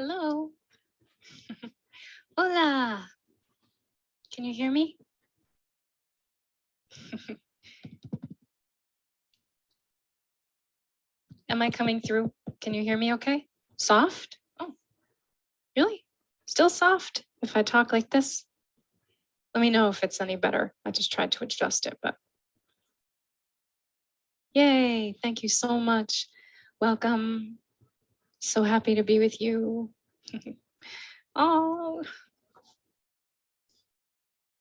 Hello. Hola. Can you hear me? Am I coming through? Can you hear me okay? Soft? Oh, really? Still soft if I talk like this? Let me know if it's any better. I just tried to adjust it, but yay. Thank you so much. Welcome. So happy to be with you. Oh,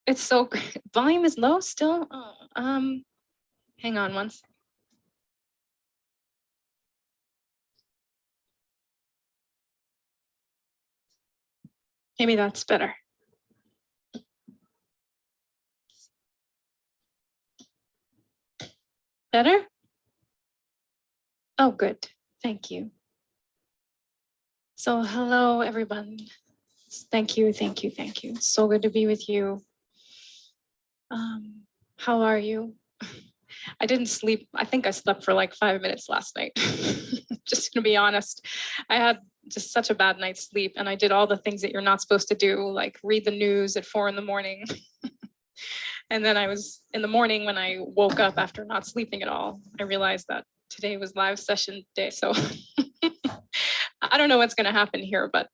it's so great. Volume is low still? Oh, hang on one second. Maybe that's better. Better? Oh, good. Thank you. So hello, everyone. Thank you, thank you, thank you. So good to be with you. How are you? I didn't sleep. I think I slept for like 5 minutes last night. Just gonna be honest. I had just such a bad night's sleep and I did all the things that you're not supposed to do, like read the news at 4 a.m. And then I was in the morning when I woke up after not sleeping at all, I realized that today was live session day. So I don't know what's gonna happen here, but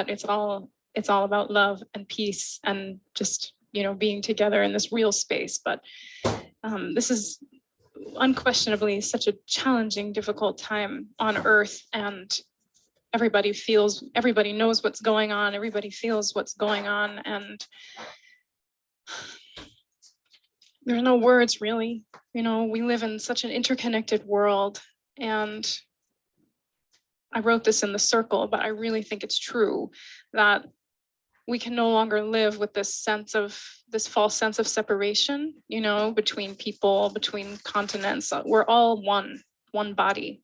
it's all about love and peace and just, being together in this real space. But this is unquestionably such a challenging, difficult time on Earth, and everybody knows what's going on, everybody feels what's going on, and there's no words really. We live in such an interconnected world, and I wrote this in the circle, but I really think it's true that we can no longer live with this false sense of separation, between people, between continents. We're all one body,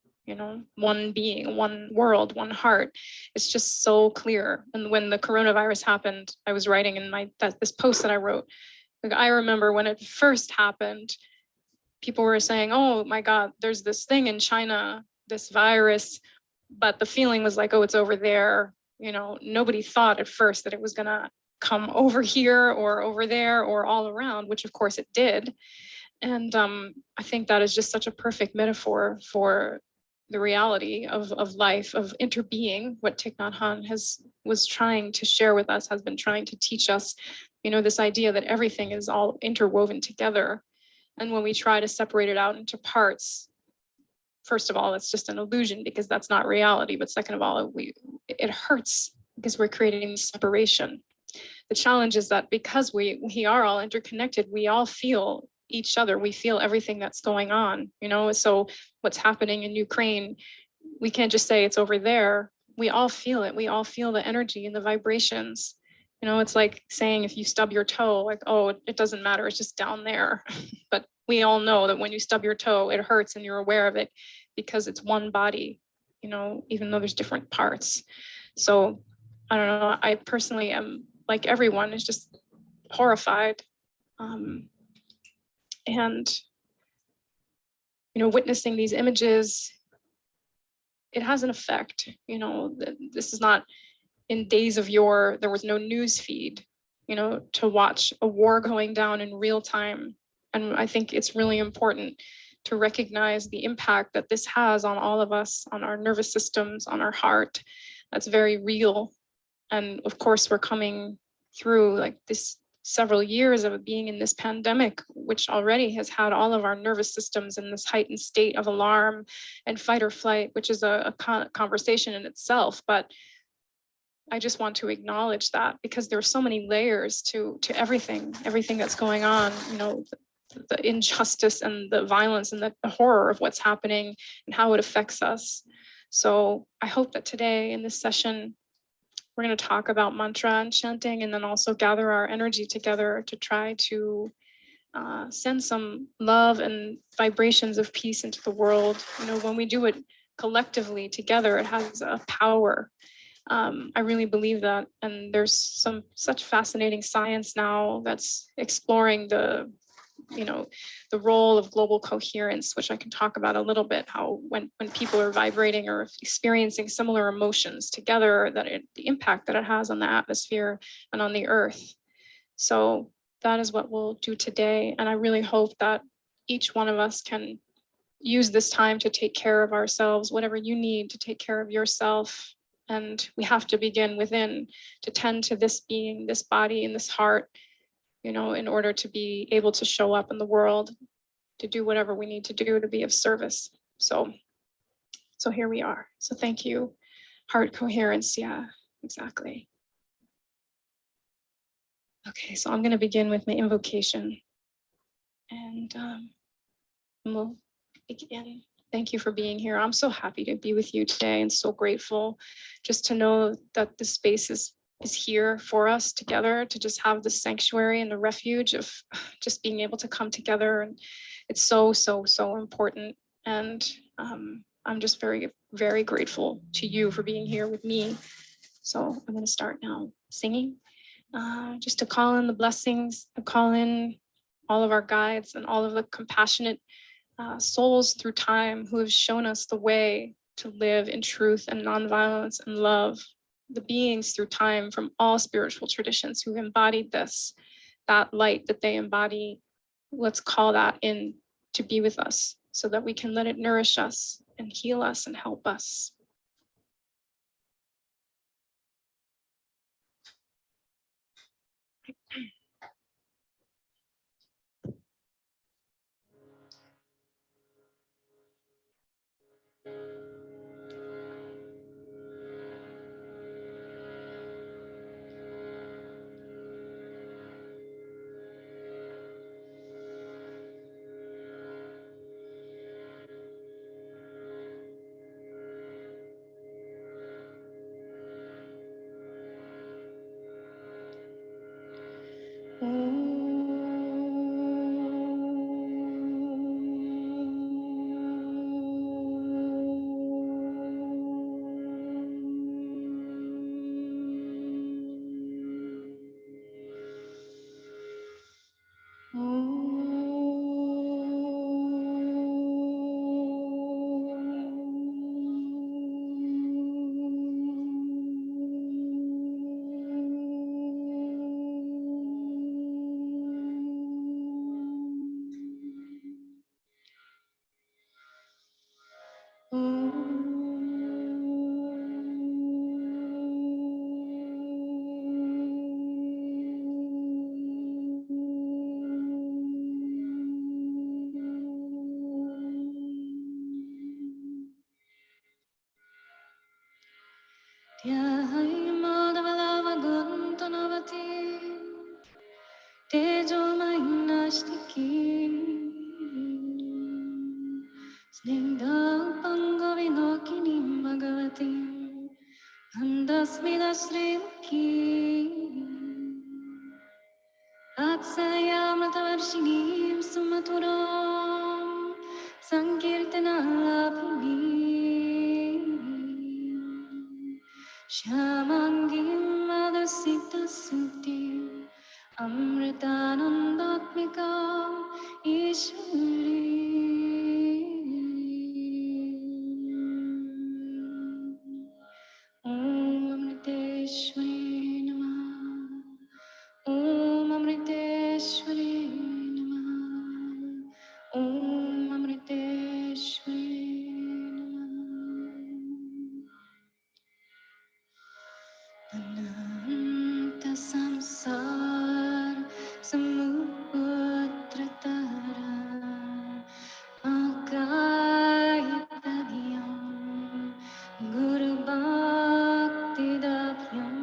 one being, one world, one heart. It's just so clear. And when the coronavirus happened, I was writing in this post that I wrote, like, I remember when it first happened, people were saying, oh my God, there's this thing in China, this virus, but the feeling was like, oh, it's over there. Nobody thought at first that it was going to come over here or over there or all around, which of course it did. And I think that is just such a perfect metaphor for the reality of life, of interbeing. What Thich Nhat Hanh was trying to share with us, has been trying to teach us, this idea that everything is all interwoven together. And when we try to separate it out into parts, first of all, it's just an illusion because that's not reality. But second of all, it hurts because we're creating separation. The challenge is that because we are all interconnected, we all feel each other. We feel everything that's going on, So what's happening in Ukraine, we can't just say it's over there. We all feel it. We all feel the energy and the vibrations. It's like saying if you stub your toe, like, oh, it doesn't matter, it's just down there. But we all know that when you stub your toe, it hurts and you're aware of it because it's one body, even though there's different parts. So I don't know, I personally am, like everyone, is just horrified. And, witnessing these images, it has an effect. This is not in days of yore, there was no news feed, to watch a war going down in real time. And I think it's really important to recognize the impact that this has on all of us, on our nervous systems, on our heart. That's very real. And of course, we're coming through like this several years of being in this pandemic, which already has had all of our nervous systems in this heightened state of alarm and fight or flight, which is a conversation in itself. But I just want to acknowledge that because there are so many layers to everything that's going on, the injustice and the violence and the horror of what's happening and how it affects us. So I hope that today in this session, we're going to talk about mantra and chanting, and then also gather our energy together to try to send some love and vibrations of peace into the world. When we do it collectively together, it has a power. I really believe that. And there's such fascinating science now that's exploring the the role of global coherence, which I can talk about a little bit, how when people are vibrating or experiencing similar emotions together, the impact that it has on the atmosphere and on the earth. So that is what we'll do today. And I really hope that each one of us can use this time to take care of ourselves, whatever you need to take care of yourself. And we have to begin within to tend to this being, this body, and this heart, in order to be able to show up in the world, to do whatever we need to do to be of service. So here we are. So thank you. Heart coherence. Yeah, exactly. Okay, so I'm going to begin with my invocation. And we'll begin. Thank you for being here. I'm so happy to be with you today and so grateful just to know that this space is here for us together, to just have the sanctuary and the refuge of just being able to come together. And it's so, so, so important. And I'm just very, very grateful to you for being here with me. So I'm going to start now singing, just to call in the blessings, and call in all of our guides and all of the compassionate souls through time who have shown us the way to live in truth and nonviolence and love, the beings through time from all spiritual traditions who've embodied this, that light that they embody. Let's call that in to be with us so that we can let it nourish us and heal us and help us. Atsayamratavarshiniim sumaturam sankirtanalapinim Shamangim madasita suktim amritanandatmikam Ishwarim Om Amriteshwari Namah Om Amriteshwari Namah Om Amriteshwari Namah Ananta samsara samudratara Akayitadhyam Guru Bhakti Dabhyam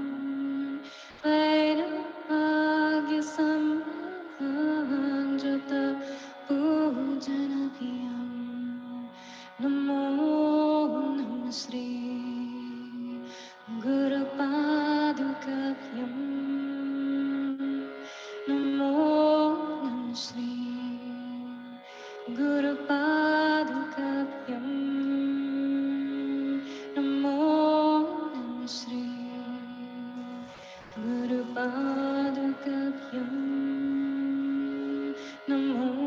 Vairagya Sambrahnjata Pujanabhyam Namo Namaste Guru Padukabhyam Namo Namaste Guru Padukabhyam Namo Namaste Guru Padukabhyam Namo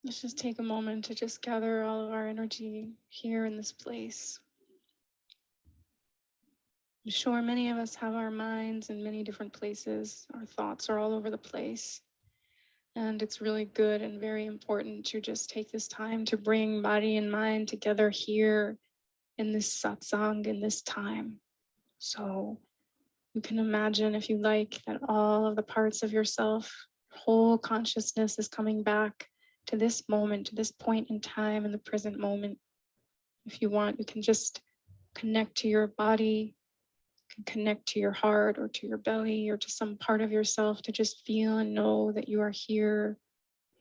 Let's just take a moment to just gather all of our energy here in this place. I'm sure many of us have our minds in many different places. Our thoughts are all over the place. And it's really good and very important to just take this time to bring body and mind together here in this satsang, in this time. So you can imagine, if you like, that all of the parts of yourself, whole consciousness is coming back to this moment, to this point in time in the present moment. If you want, you can just connect to your body, can connect to your heart or to your belly or to some part of yourself to just feel and know that you are here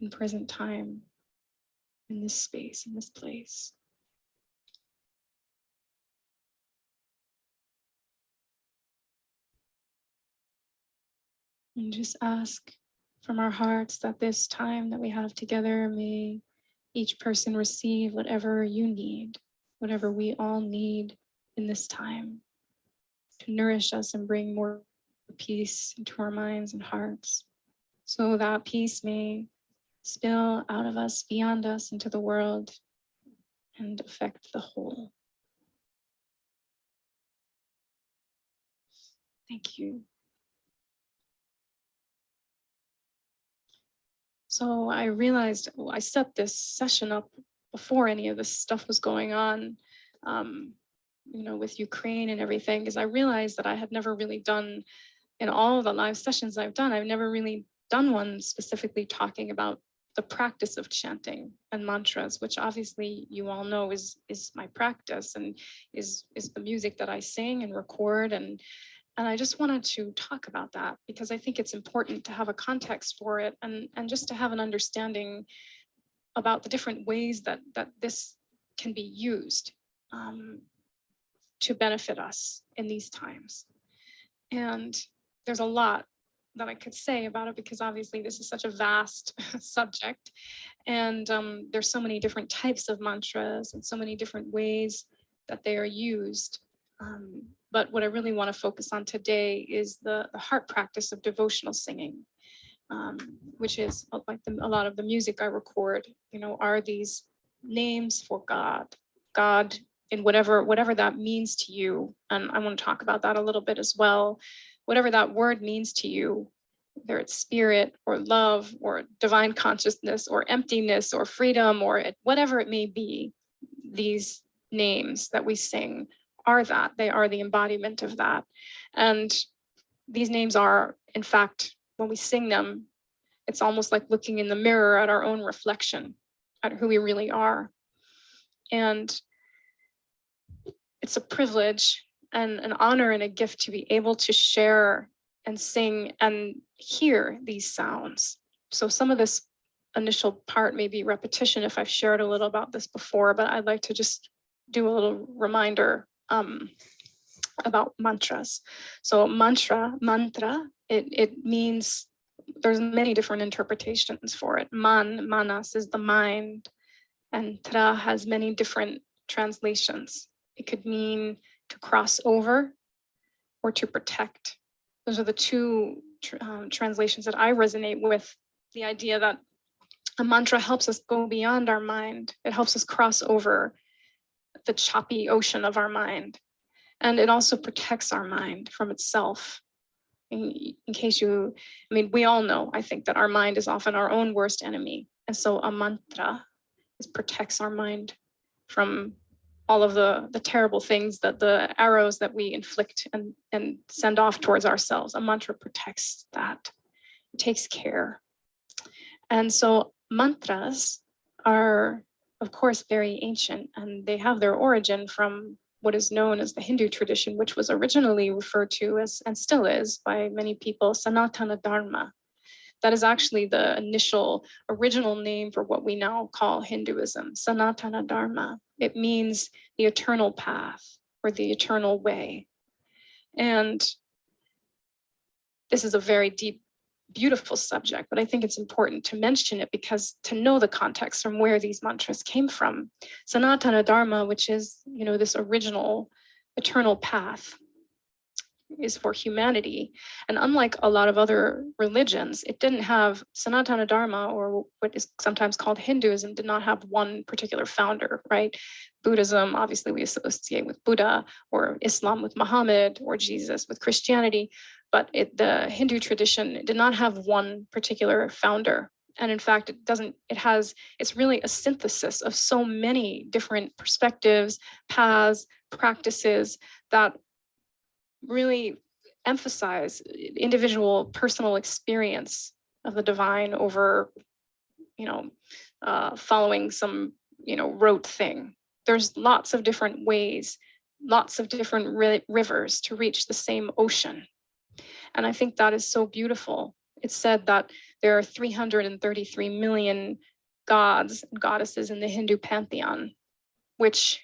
in present time, in this space, in this place. And just ask from our hearts that this time that we have together, may each person receive whatever you need, whatever we all need in this time to nourish us and bring more peace into our minds and hearts. So that peace may spill out of us, beyond us, into the world and affect the whole. Thank you. So I realized, well, I set this session up before any of this stuff was going on, with Ukraine and everything, because I realized that I had never really done, in all of the live sessions I've done, I've never really done one specifically talking about the practice of chanting and mantras, which obviously you all know is my practice and is the music that I sing and record. And I just wanted to talk about that because I think it's important to have a context for it and just to have an understanding about the different ways that this can be used to benefit us in these times. And there's a lot that I could say about it because obviously this is such a vast subject. And there's so many different types of mantras and so many different ways that they are used. But what I really want to focus on today is the heart practice of devotional singing, which is like a lot of the music I record, are these names for God, God in whatever that means to you. And I want to talk about that a little bit as well. Whatever that word means to you, whether it's spirit or love or divine consciousness or emptiness or freedom or whatever it may be, these names that we sing are that. They are the embodiment of that. And these names are, in fact, when we sing them, it's almost like looking in the mirror at our own reflection, at who we really are. And it's a privilege and an honor and a gift to be able to share and sing and hear these sounds. So some of this initial part may be repetition if I've shared a little about this before, but I'd like to just do a little reminder about mantras. So mantra, it means, there's many different interpretations for it. Manas is the mind, and tra has many different translations. It could mean to cross over or to protect. Those are the two translations that I resonate with. The idea that a mantra helps us go beyond our mind. It helps us cross over the choppy ocean of our mind. And it also protects our mind from itself. In case we all know, I think, that our mind is often our own worst enemy. And so a mantra protects our mind from all of the terrible things, that the arrows that we inflict and send off towards ourselves. A mantra protects that. It takes care. And so mantras are, of course, very ancient, and they have their origin from what is known as the Hindu tradition, which was originally referred to as, and still is by many people, Sanatana Dharma. That is actually the initial original name for what we now call Hinduism, Sanatana Dharma. It means the eternal path or the eternal way. And this is a very deep, beautiful subject, but I think it's important to mention it because to know the context from where these mantras came from. Sanatana Dharma, which is, this original eternal path, is for humanity. And unlike a lot of other religions, it didn't have Sanatana Dharma, or what is sometimes called Hinduism, did not have one particular founder, right? Buddhism, obviously we associate with Buddha, or Islam with Muhammad, or Jesus with Christianity. But the Hindu tradition did not have one particular founder. And in fact, it's really a synthesis of so many different perspectives, paths, practices that really emphasize individual personal experience of the divine over, following some, rote thing. There's lots of different ways, lots of different rivers to reach the same ocean. And I think that is so beautiful. It's said that there are 333 million gods and goddesses in the Hindu pantheon, which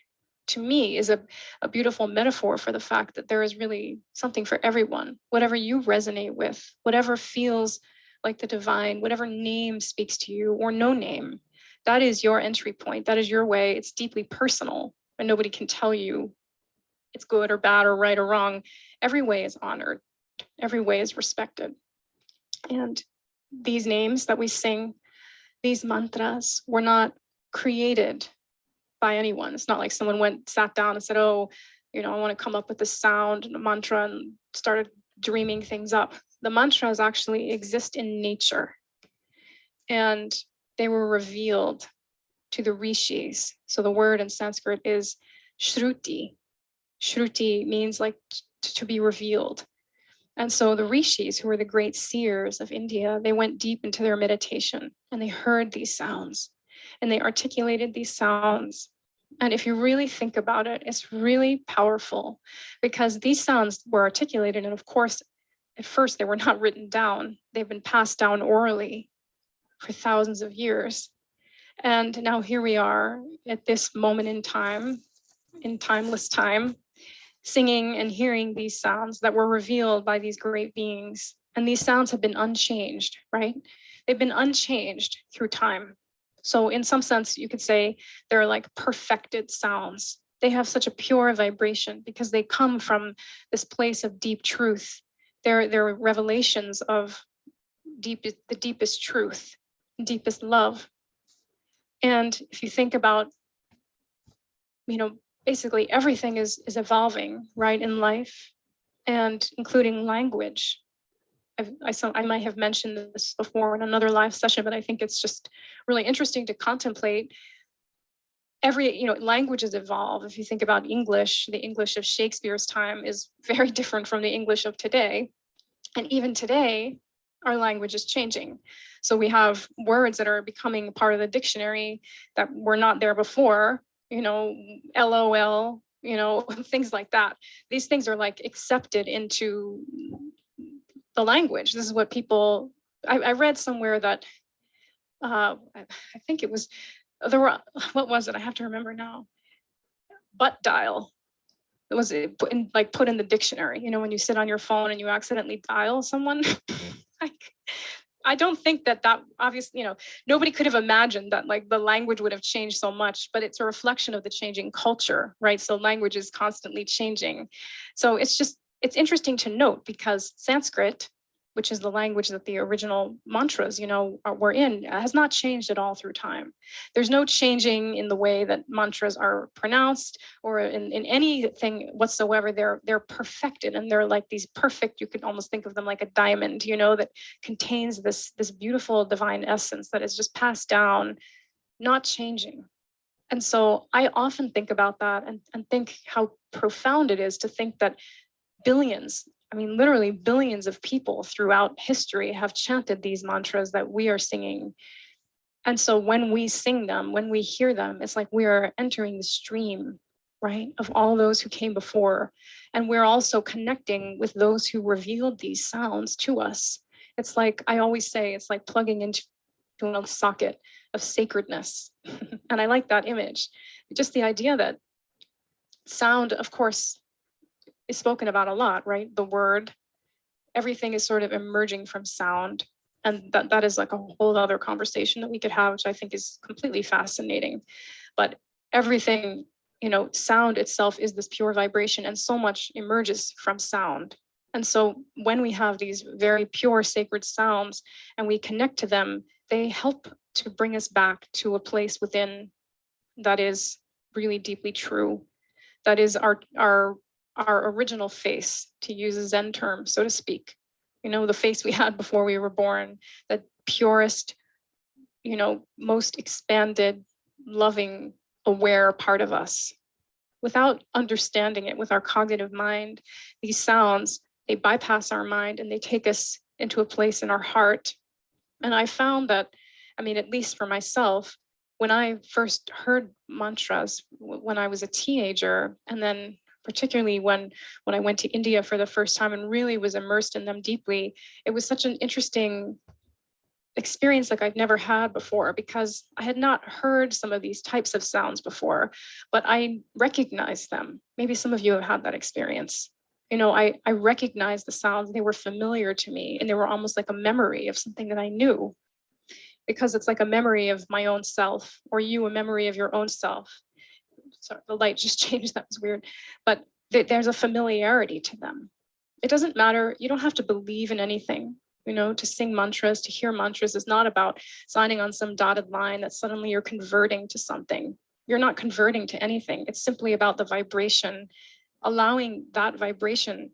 to me is a beautiful metaphor for the fact that there is really something for everyone. Whatever you resonate with, whatever feels like the divine, whatever name speaks to you or no name, that is your entry point. That is your way. It's deeply personal, and nobody can tell you it's good or bad or right or wrong. Every way is honored. Every way is respected. And these names that we sing, these mantras, were not created by anyone. It's not like someone sat down and said, oh, I want to come up with this sound and a mantra and started dreaming things up. The mantras actually exist in nature. And they were revealed to the rishis. So the word in Sanskrit is shruti. Shruti means like to be revealed. And so the rishis, who were the great seers of India, they went deep into their meditation and they heard these sounds and they articulated these sounds. And if you really think about it, it's really powerful because these sounds were articulated. And of course, at first they were not written down. They've been passed down orally for thousands of years. And now here we are at this moment in time, in timeless time, singing and hearing these sounds that were revealed by these great beings. And these sounds have been unchanged, right? They've been unchanged through time. So in some sense, you could say they're like perfected sounds. They have such a pure vibration because they come from this place of deep truth. They're revelations of the deepest truth, deepest love. And if you think about, basically everything is evolving, right, in life, and including language. I might have mentioned this before in another live session, but I think it's just really interesting to contemplate. Languages evolve. If you think about English, the English of Shakespeare's time is very different from the English of today. And even today, our language is changing. So we have words that are becoming part of the dictionary that were not there before, LOL, things like that. These things are like accepted into the language. This is what people, I read somewhere that, I think it was, what was it? I have to remember now. Butt dial. It was put in the dictionary, when you sit on your phone and you accidentally dial someone. I don't think that obviously, nobody could have imagined that like the language would have changed so much, but it's a reflection of the changing culture, right? So language is constantly changing. So it's interesting to note because Sanskrit, which is the language that the original mantras, were in, has not changed at all through time. There's no changing in the way that mantras are pronounced or in anything whatsoever. They're perfected and they're like these perfect, you could almost think of them like a diamond, that contains this beautiful divine essence that is just passed down, not changing. And so I often think about that and think how profound it is to think that literally billions of people throughout history have chanted these mantras that we are singing. And so when we sing them, when we hear them, it's like we are entering the stream, right, of all those who came before. And we're also connecting with those who revealed these sounds to us. It's like, I always say, it's like plugging into a socket of sacredness. And I like that image. Just the idea that sound, of course, is spoken about a lot, right? The word, everything is sort of emerging from sound. And that is like a whole other conversation that we could have, which I think is completely fascinating. But everything, sound itself is this pure vibration and so much emerges from sound. And so when we have these very pure sacred sounds and we connect to them, they help to bring us back to a place within that is really deeply true. That is our original face, to use a Zen term, so to speak. You know, the face we had before we were born, the purest, you know, most expanded, loving, aware part of us. Without understanding it with our cognitive mind, these sounds, they bypass our mind and they take us into a place in our heart. And I found that, I mean, at least for myself, when I first heard mantras when I was a teenager, and then particularly when I went to India for the first time and really was immersed in them deeply, it was such an interesting experience like I've never had before, because I had not heard some of these types of sounds before, but I recognized them. Maybe some of you have had that experience. You know, I recognized the sounds, they were familiar to me, and they were almost like a memory of something that I knew, because it's like a memory of my own self, or you, a memory of your own self. Sorry, the light just changed, that was weird. But there's a familiarity to them. It doesn't matter, you don't have to believe in anything. You know, to sing mantras, to hear mantras is not about signing on some dotted line that suddenly you're converting to something. You're not converting to anything. It's simply about the vibration, allowing that vibration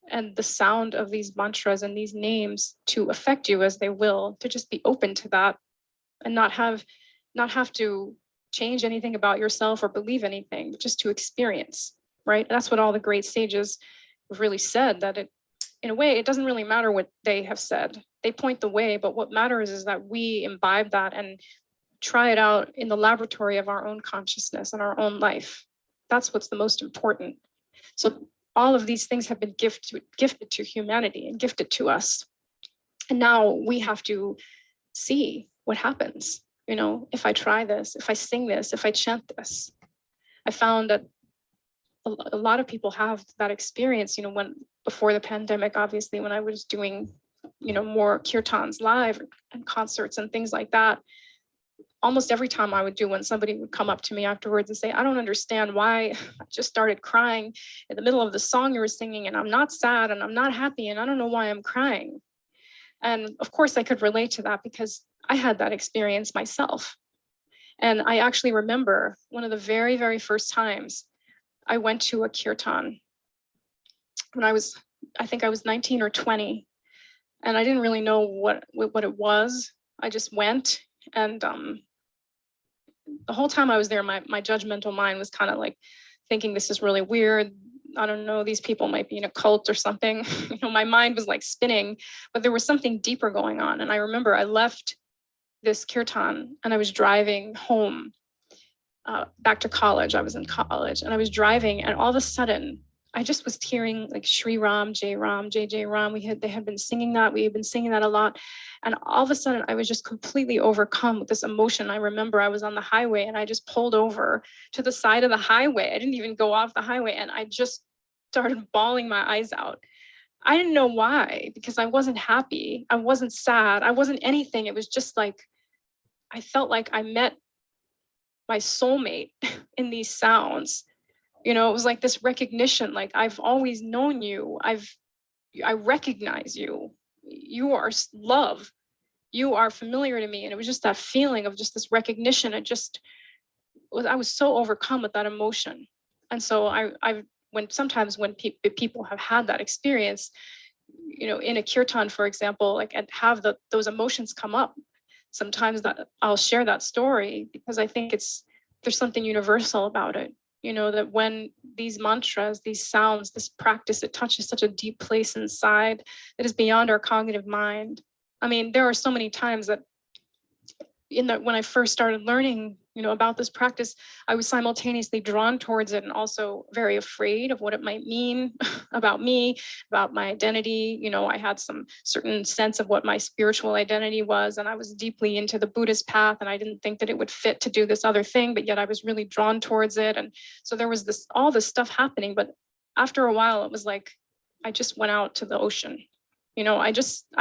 and the sound of these mantras and these names to affect you as they will, to just be open to that and not have to change anything about yourself or believe anything, but just to experience, right? That's what all the great sages have really said, that it, in a way, it doesn't really matter what they have said. They point the way, but what matters is that we imbibe that and try it out in the laboratory of our own consciousness and our own life. That's what's the most important. So all of these things have been gifted to humanity and gifted to us. And now we have to see what happens. You know, if I try this, if I sing this, if I chant this. I found that a lot of people have that experience, you know, when before the pandemic, obviously, when I was doing, you know, more kirtans live and concerts and things like that, almost every time I would do one, somebody would come up to me afterwards and say, I don't understand why I just started crying in the middle of the song you were singing, and I'm not sad and I'm not happy and I don't know why I'm crying. And of course I could relate to that because I had that experience myself. And I actually remember one of the very, very first times I went to a kirtan when I think I was 19 or 20, and I didn't really know what it was. I just went, and the whole time I was there, my judgmental mind was kind of like thinking, this is really weird. I don't know, these people might be in a cult or something. You know, my mind was like spinning, but there was something deeper going on. And I remember I left this kirtan and I was driving home back to college. I was in college and I was driving, and all of a sudden I just was hearing like Shri Ram, Jai Ram, Jai Ram. They had been singing that. We had been singing that a lot. And all of a sudden I was just completely overcome with this emotion. I remember I was on the highway and I just pulled over to the side of the highway. I didn't even go off the highway, and I just started bawling my eyes out. I didn't know why, because I wasn't happy. I wasn't sad. I wasn't anything. It was just like, I felt like I met my soulmate in these sounds. You know, it was like this recognition, like I've always known you. I recognize you. You are love. You are familiar to me. And it was just that feeling of just this recognition. I was so overcome with that emotion. And so sometimes when people have had that experience, you know, in a kirtan, for example, like, and have those emotions come up, sometimes that I'll share that story because I think there's something universal about it. You know, that when these mantras, these sounds, this practice, it touches such a deep place inside that is beyond our cognitive mind. I mean, there are so many times that when I first started learning, you know, about this practice, I was simultaneously drawn towards it and also very afraid of what it might mean about me, about my identity. You know, I had some certain sense of what my spiritual identity was, and I was deeply into the Buddhist path, and I didn't think that it would fit to do this other thing, but yet I was really drawn towards it. And so there was all this stuff happening, but after a while, it was like, I just went out to the ocean. You know, I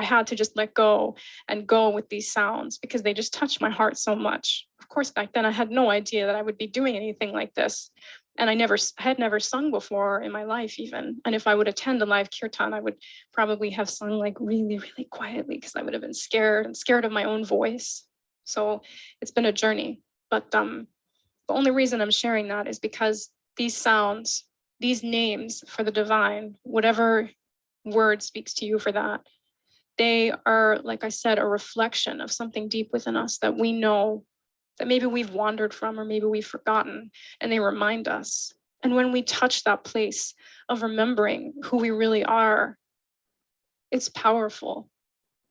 had to just let go and go with these sounds because they just touched my heart so much. Of course, back then I had no idea that I would be doing anything like this. And I had never sung before in my life even. And if I would attend a live kirtan, I would probably have sung like really, really quietly because I would have been scared of my own voice. So it's been a journey. But the only reason I'm sharing that is because these sounds, these names for the divine, whatever word speaks to you for that, they are, like I said, a reflection of something deep within us that we know that maybe we've wandered from or maybe we've forgotten, and they remind us. And when we touch that place of remembering who we really are, it's powerful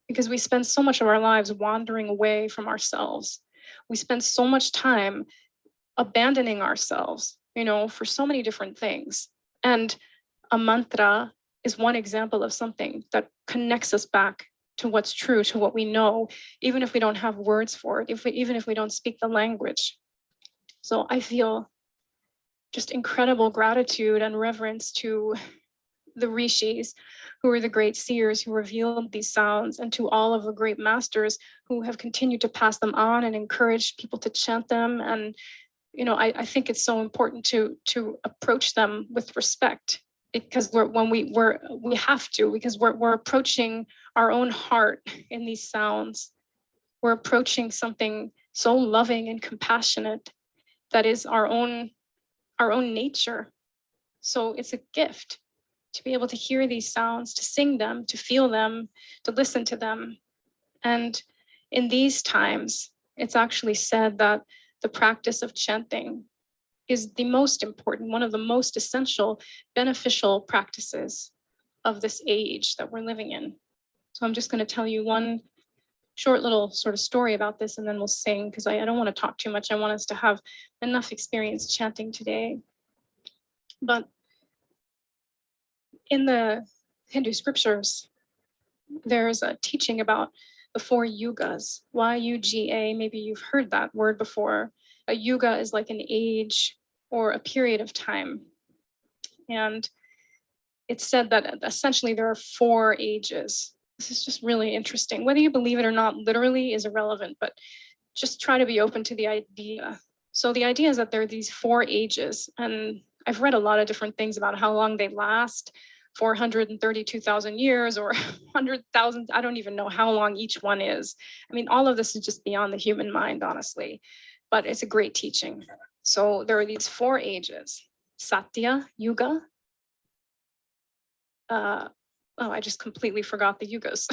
because we spend so much of our lives wandering away from ourselves. We spend so much time abandoning ourselves, for so many different things. And a mantra is one example of something that connects us back to what's true, to what we know, even if we don't have words for it, even if we don't speak the language. So I feel just incredible gratitude and reverence to the rishis, who are the great seers who revealed these sounds, and to all of the great masters who have continued to pass them on and encourage people to chant them. And I think it's so important to approach them with respect, because we have to, because we're approaching our own heart in these sounds. We're approaching something so loving and compassionate that is our own nature. So it's a gift to be able to hear these sounds, to sing them, to feel them, to listen to them. And in these times, it's actually said that the practice of chanting is the most important, one of the most essential, beneficial practices of this age that we're living in. So I'm just going to tell you one short little sort of story about this, and then we'll sing, because I don't want to talk too much. I want us to have enough experience chanting today. But in the Hindu scriptures, there's a teaching about the four yugas, Y-U-G-A. Maybe you've heard that word before. A yuga is like an age or a period of time. And it's said that essentially there are four ages. This is just really interesting. Whether you believe it or not literally is irrelevant, but just try to be open to the idea. So the idea is that there are these four ages, and I've read a lot of different things about how long they last. 432,000 years or 100,000. I don't even know how long each one is. I mean, all of this is just beyond the human mind, honestly, but it's a great teaching. So there are these four ages: Satya Yuga. I just completely forgot the yugas.